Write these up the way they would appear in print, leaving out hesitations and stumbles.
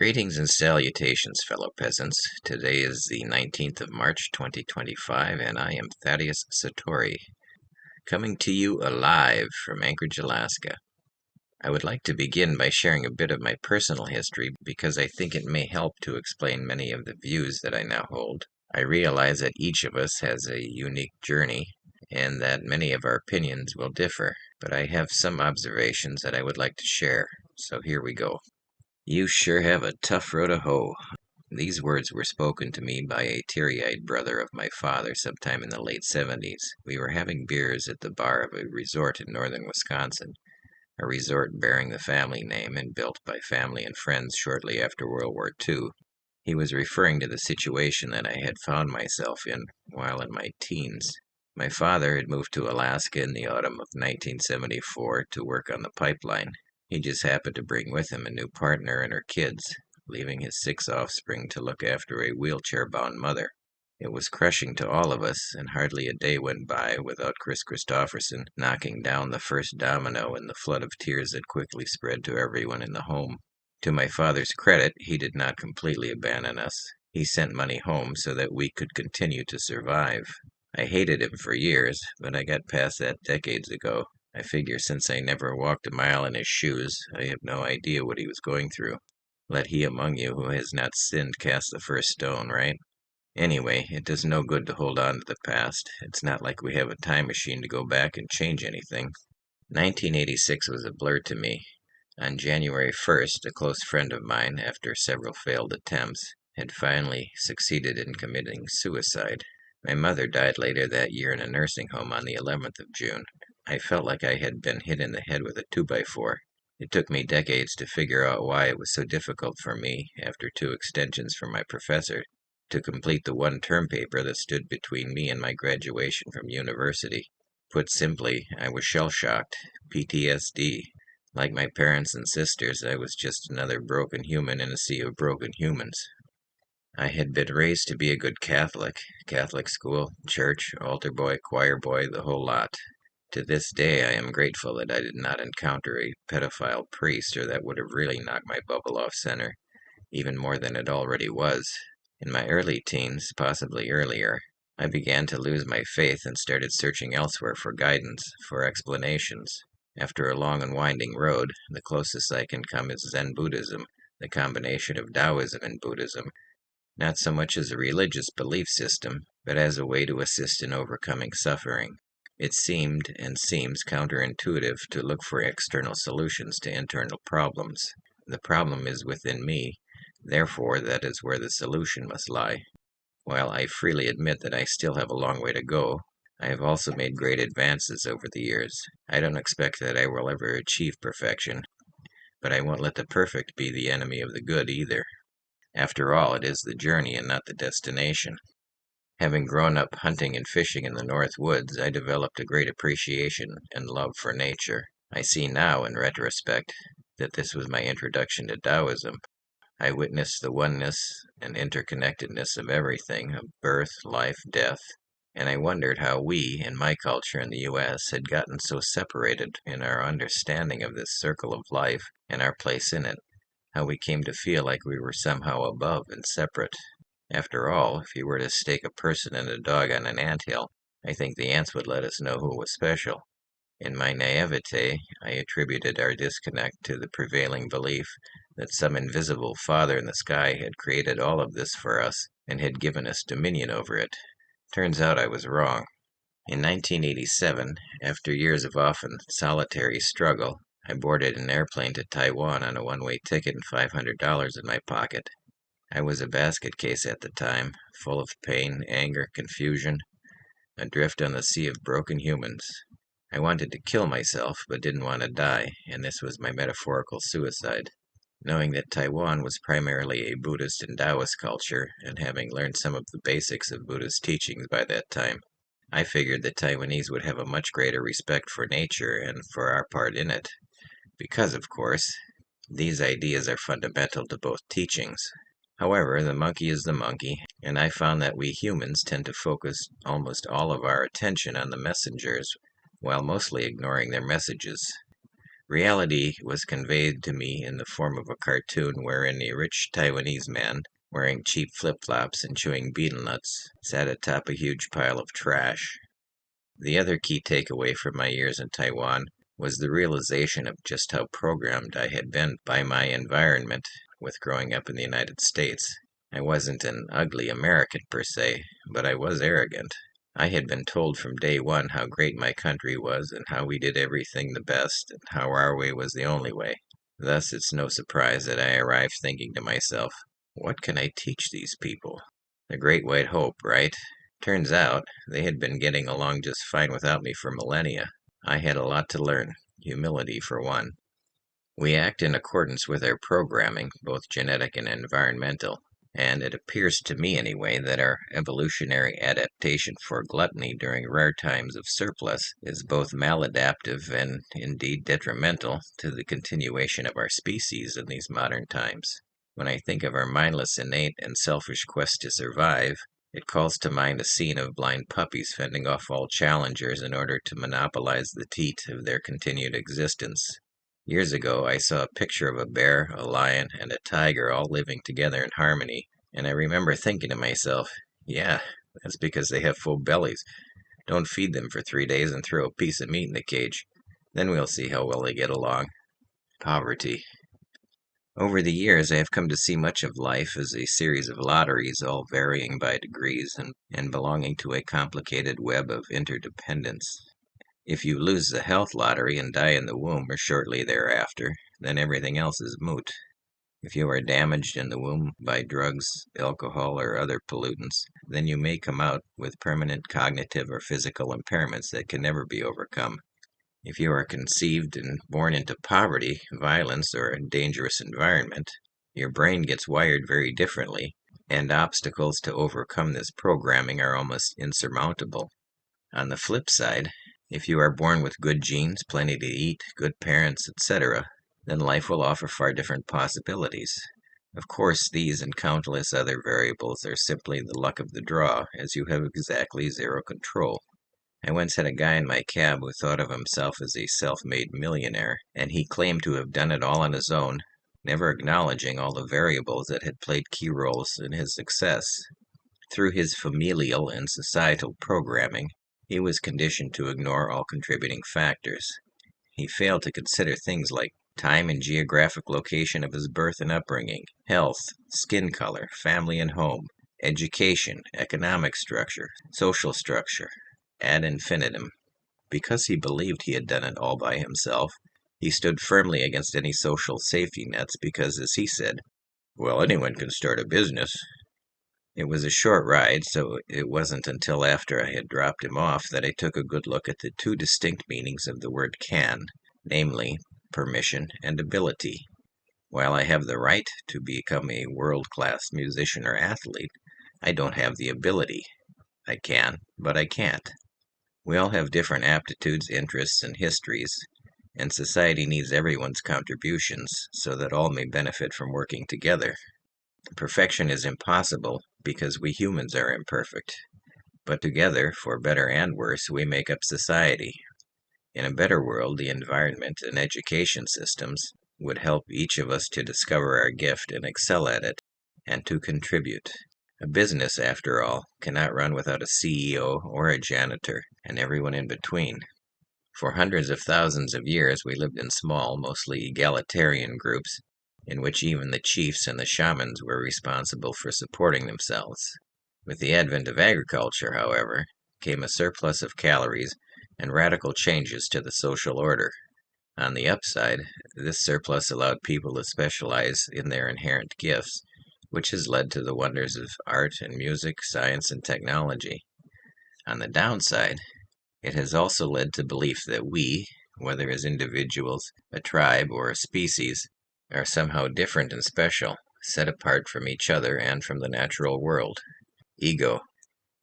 Greetings and salutations, fellow peasants. Today is the 19th of March, 2025, and I am Thaddeus Satori, coming to you alive from Anchorage, Alaska. I would like to begin by sharing a bit of my personal history because I think it may help to explain many of the views that I now hold. I realize that each of us has a unique journey and that many of our opinions will differ, but I have some observations that I would like to share, so here we go. You sure have a tough row to hoe. These words were spoken to me by a teary-eyed brother of my father sometime in the late 70s. We were having beers at the bar of a resort in northern Wisconsin, a resort bearing the family name and built by family and friends shortly after World War II. He was referring to the situation that I had found myself in while in my teens. My father had moved to Alaska in the autumn of 1974 to work on the pipeline. He just happened to bring with him a new partner and her kids, leaving his 6 offspring to look after a wheelchair-bound mother. It was crushing to all of us, and hardly a day went by without Chris Christopherson knocking down the first domino in the flood of tears that quickly spread to everyone in the home. To my father's credit, he did not completely abandon us. He sent money home so that we could continue to survive. I hated him for years, but I got past that decades ago. I figure since I never walked a mile in his shoes, I have no idea what he was going through. Let he among you who has not sinned cast the first stone, right? Anyway, it does no good to hold on to the past. It's not like we have a time machine to go back and change anything. 1986 was a blur to me. On January 1st, a close friend of mine, after several failed attempts, had finally succeeded in committing suicide. My mother died later that year in a nursing home on the 11th of June. I felt like I had been hit in the head with a 2x4. It took me decades to figure out why it was so difficult for me, after 2 extensions from my professor, to complete the one term paper that stood between me and my graduation from university. Put simply, I was shell-shocked, PTSD. Like my parents and sisters, I was just another broken human in a sea of broken humans. I had been raised to be a good Catholic school, church, altar boy, choir boy, the whole lot. To this day, I am grateful that I did not encounter a pedophile priest, or that would have really knocked my bubble off center, even more than it already was. In my early teens, possibly earlier, I began to lose my faith and started searching elsewhere for guidance, for explanations. After a long and winding road, the closest I can come is Zen Buddhism, the combination of Taoism and Buddhism, not so much as a religious belief system, but as a way to assist in overcoming suffering. It seemed and seems counterintuitive to look for external solutions to internal problems. The problem is within me, therefore that is where the solution must lie. While I freely admit that I still have a long way to go, I have also made great advances over the years. I don't expect that I will ever achieve perfection, but I won't let the perfect be the enemy of the good either. After all, it is the journey and not the destination. Having grown up hunting and fishing in the North Woods, I developed a great appreciation and love for nature. I see now, in retrospect, that this was my introduction to Taoism. I witnessed the oneness and interconnectedness of everything, of birth, life, death, and I wondered how we, in my culture in the U.S., had gotten so separated in our understanding of this circle of life and our place in it, how we came to feel like we were somehow above and separate. After all, if you were to stake a person and a dog on an anthill, I think the ants would let us know who was special. In my naivete, I attributed our disconnect to the prevailing belief that some invisible father in the sky had created all of this for us and had given us dominion over it. Turns out I was wrong. In 1987, after years of often solitary struggle, I boarded an airplane to Taiwan on a one-way ticket and $500 in my pocket. I was a basket case at the time, full of pain, anger, confusion, adrift on the sea of broken humans. I wanted to kill myself, but didn't want to die, and this was my metaphorical suicide. Knowing that Taiwan was primarily a Buddhist and Taoist culture, and having learned some of the basics of Buddhist teachings by that time, I figured the Taiwanese would have a much greater respect for nature and for our part in it, because, of course, these ideas are fundamental to both teachings. However, the monkey is the monkey, and I found that we humans tend to focus almost all of our attention on the messengers, while mostly ignoring their messages. Reality was conveyed to me in the form of a cartoon wherein a rich Taiwanese man, wearing cheap flip-flops and chewing betel nuts, sat atop a huge pile of trash. The other key takeaway from my years in Taiwan was the realization of just how programmed I had been by my environment with growing up in the United States. I wasn't an ugly American per se, but I was arrogant. I had been told from day one how great my country was and how we did everything the best and how our way was the only way. Thus, it's no surprise that I arrived thinking to myself, what can I teach these people? The Great White Hope, right? Turns out, they had been getting along just fine without me for millennia. I had a lot to learn, humility for one. We act in accordance with our programming, both genetic and environmental, and it appears to me anyway that our evolutionary adaptation for gluttony during rare times of surplus is both maladaptive and indeed detrimental to the continuation of our species in these modern times. When I think of our mindless, innate, and selfish quest to survive, it calls to mind a scene of blind puppies fending off all challengers in order to monopolize the teat of their continued existence. Years ago, I saw a picture of a bear, a lion, and a tiger all living together in harmony, and I remember thinking to myself, yeah, that's because they have full bellies. Don't feed them for 3 days and throw a piece of meat in the cage. Then we'll see how well they get along. Poverty. Over the years, I have come to see much of life as a series of lotteries, all varying by degrees and belonging to a complicated web of interdependence. If you lose the health lottery and die in the womb or shortly thereafter, then everything else is moot. If you are damaged in the womb by drugs, alcohol, or other pollutants, then you may come out with permanent cognitive or physical impairments that can never be overcome. If you are conceived and born into poverty, violence, or a dangerous environment, your brain gets wired very differently, and obstacles to overcome this programming are almost insurmountable. On the flip side, if you are born with good genes, plenty to eat, good parents, etc., then life will offer far different possibilities. Of course, these and countless other variables are simply the luck of the draw, as you have exactly zero control. I once had a guy in my cab who thought of himself as a self-made millionaire, and he claimed to have done it all on his own, never acknowledging all the variables that had played key roles in his success. Through his familial and societal programming, he was conditioned to ignore all contributing factors. He failed to consider things like time and geographic location of his birth and upbringing, health, skin color, family and home, education, economic structure, social structure, ad infinitum. Because he believed he had done it all by himself, he stood firmly against any social safety nets because, as he said, well, anyone can start a business. It was a short ride, so it wasn't until after I had dropped him off that I took a good look at the two distinct meanings of the word can, namely, permission and ability. While I have the right to become a world-class musician or athlete, I don't have the ability. I can, but I can't. We all have different aptitudes, interests, and histories, and society needs everyone's contributions so that all may benefit from working together. Perfection is impossible because we humans are imperfect, but together, for better and worse, we make up society. In a better world, the environment and education systems would help each of us to discover our gift and excel at it, and to contribute. A business, after all, cannot run without a CEO or a janitor, and everyone in between. For hundreds of thousands of years, we lived in small, mostly egalitarian groups, in which even the chiefs and the shamans were responsible for supporting themselves. With the advent of agriculture, however, came a surplus of calories and radical changes to the social order. On the upside, this surplus allowed people to specialize in their inherent gifts, which has led to the wonders of art and music, science and technology. On the downside, it has also led to belief that we, whether as individuals, a tribe, or a species, are somehow different and special, set apart from each other and from the natural world. Ego.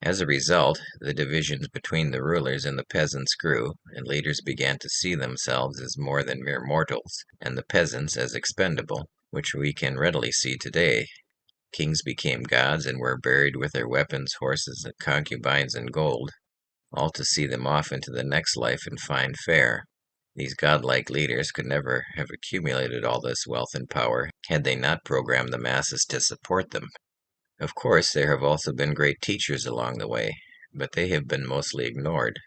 As a result, the divisions between the rulers and the peasants grew, and leaders began to see themselves as more than mere mortals, and the peasants as expendable, which we can readily see today. Kings became gods and were buried with their weapons, horses, concubines, and gold, all to see them off into the next life in fine fare. These godlike leaders could never have accumulated all this wealth and power had they not programmed the masses to support them. Of course, there have also been great teachers along the way, but they have been mostly ignored.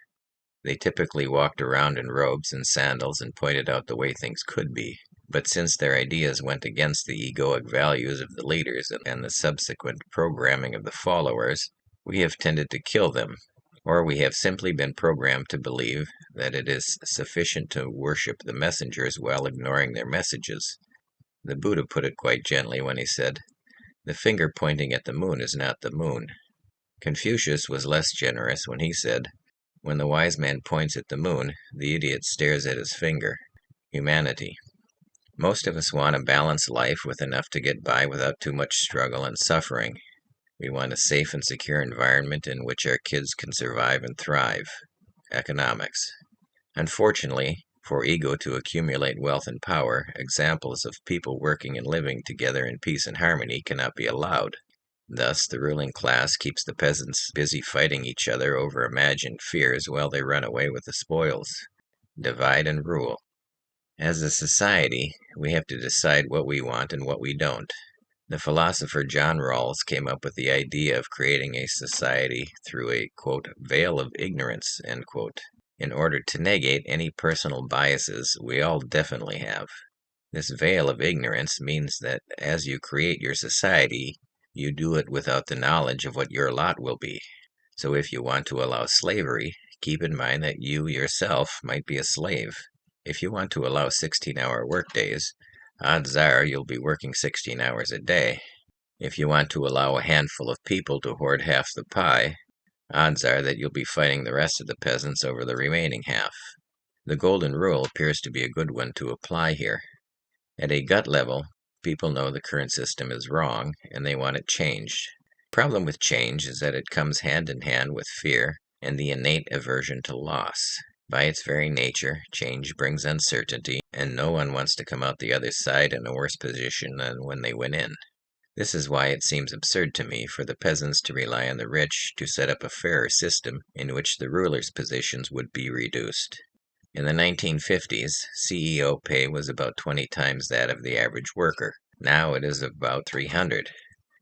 They typically walked around in robes and sandals and pointed out the way things could be. But since their ideas went against the egoic values of the leaders and the subsequent programming of the followers, we have tended to kill them, or we have simply been programmed to believe that it is sufficient to worship the messengers while ignoring their messages. The Buddha put it quite gently when he said, "The finger pointing at the moon is not the moon." Confucius was less generous when he said, "When the wise man points at the moon, the idiot stares at his finger." Humanity. Most of us want a balanced life with enough to get by without too much struggle and suffering. We want a safe and secure environment in which our kids can survive and thrive. Economics. Unfortunately, for ego to accumulate wealth and power, examples of people working and living together in peace and harmony cannot be allowed. Thus, the ruling class keeps the peasants busy fighting each other over imagined fears while they run away with the spoils. Divide and rule. As a society, we have to decide what we want and what we don't. The philosopher John Rawls came up with the idea of creating a society through a, quote, veil of ignorance, end quote, in order to negate any personal biases we all definitely have. This veil of ignorance means that as you create your society, you do it without the knowledge of what your lot will be. So if you want to allow slavery, keep in mind that you yourself might be a slave. If you want to allow 16-hour workdays, odds are you'll be working 16 hours a day. If you want to allow a handful of people to hoard half the pie, odds are that you'll be fighting the rest of the peasants over the remaining half. The golden rule appears to be a good one to apply here. At a gut level, people know the current system is wrong, and they want it changed. The problem with change is that it comes hand in hand with fear and the innate aversion to loss. By its very nature, change brings uncertainty, and no one wants to come out the other side in a worse position than when they went in. This is why it seems absurd to me for the peasants to rely on the rich to set up a fairer system in which the rulers' positions would be reduced. In the 1950s, CEO pay was about 20 times that of the average worker. Now it is about 300.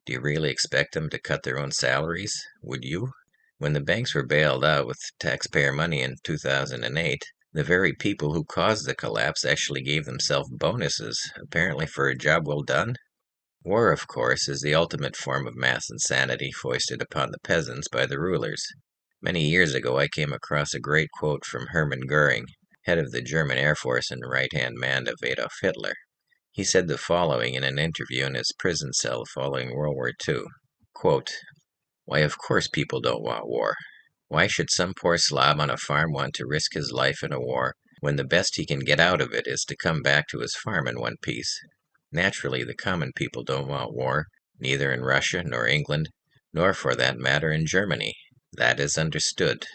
Do you really expect them to cut their own salaries? Would you? When the banks were bailed out with taxpayer money in 2008, the very people who caused the collapse actually gave themselves bonuses, apparently for a job well done. War, of course, is the ultimate form of mass insanity foisted upon the peasants by the rulers. Many years ago I came across a great quote from Hermann Goering, head of the German Air Force and right-hand man of Adolf Hitler. He said the following in an interview in his prison cell following World War II, quote, "Why, of course people don't want war. Why should some poor slob on a farm want to risk his life in a war when the best he can get out of it is to come back to his farm in one piece? Naturally, the common people don't want war, neither in Russia nor England, nor for that matter in Germany. That is understood.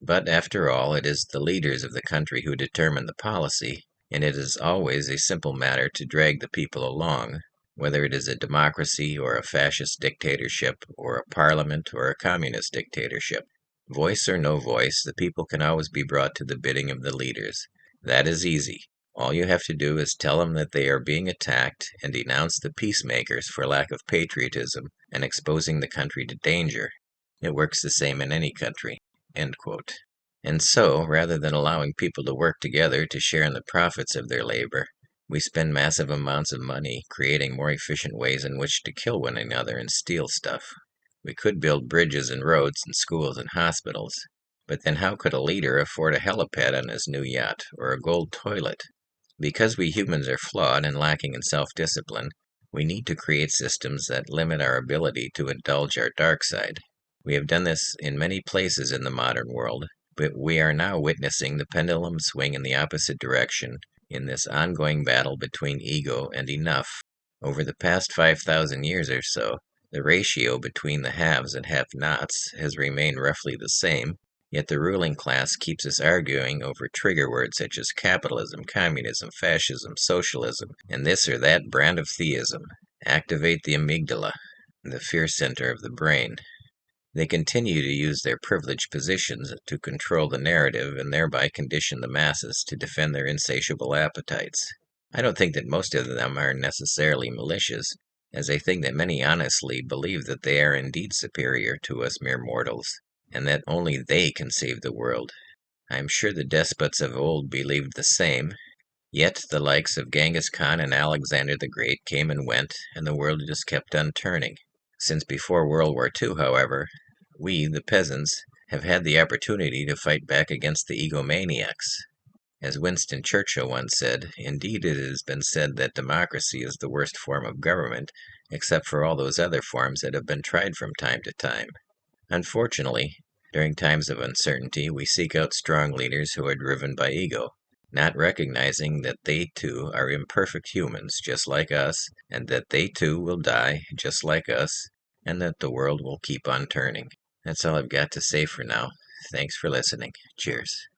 But after all, it is the leaders of the country who determine the policy, and it is always a simple matter to drag the people along, whether it is a democracy or a fascist dictatorship or a parliament or a communist dictatorship. Voice or no voice, the people can always be brought to the bidding of the leaders. That is easy. All you have to do is tell them that they are being attacked and denounce the peacemakers for lack of patriotism and exposing the country to danger. It works the same in any country." End quote. And so, rather than allowing people to work together to share in the profits of their labor, we spend massive amounts of money creating more efficient ways in which to kill one another and steal stuff. We could build bridges and roads and schools and hospitals, but then how could a leader afford a helipad on his new yacht or a gold toilet? Because we humans are flawed and lacking in self-discipline, we need to create systems that limit our ability to indulge our dark side. We have done this in many places in the modern world, but we are now witnessing the pendulum swing in the opposite direction in this ongoing battle between ego and enough. Over the past 5,000 years or so, the ratio between the haves and have-nots has remained roughly the same, yet the ruling class keeps us arguing over trigger words such as capitalism, communism, fascism, socialism, and this or that brand of theism. Activate the amygdala, the fear center of the brain. They continue to use their privileged positions to control the narrative and thereby condition the masses to defend their insatiable appetites. I don't think that most of them are necessarily malicious, as I think that many honestly believe that they are indeed superior to us mere mortals, and that only they can save the world. I am sure the despots of old believed the same, yet the likes of Genghis Khan and Alexander the Great came and went, and the world just kept on turning. Since before World War II, however, we, the peasants, have had the opportunity to fight back against the egomaniacs. As Winston Churchill once said, indeed it has been said that democracy is the worst form of government, except for all those other forms that have been tried from time to time. Unfortunately, during times of uncertainty, we seek out strong leaders who are driven by ego, not recognizing that they too are imperfect humans just like us, and that they too will die just like us, and that the world will keep on turning. That's all I've got to say for now. Thanks for listening. Cheers.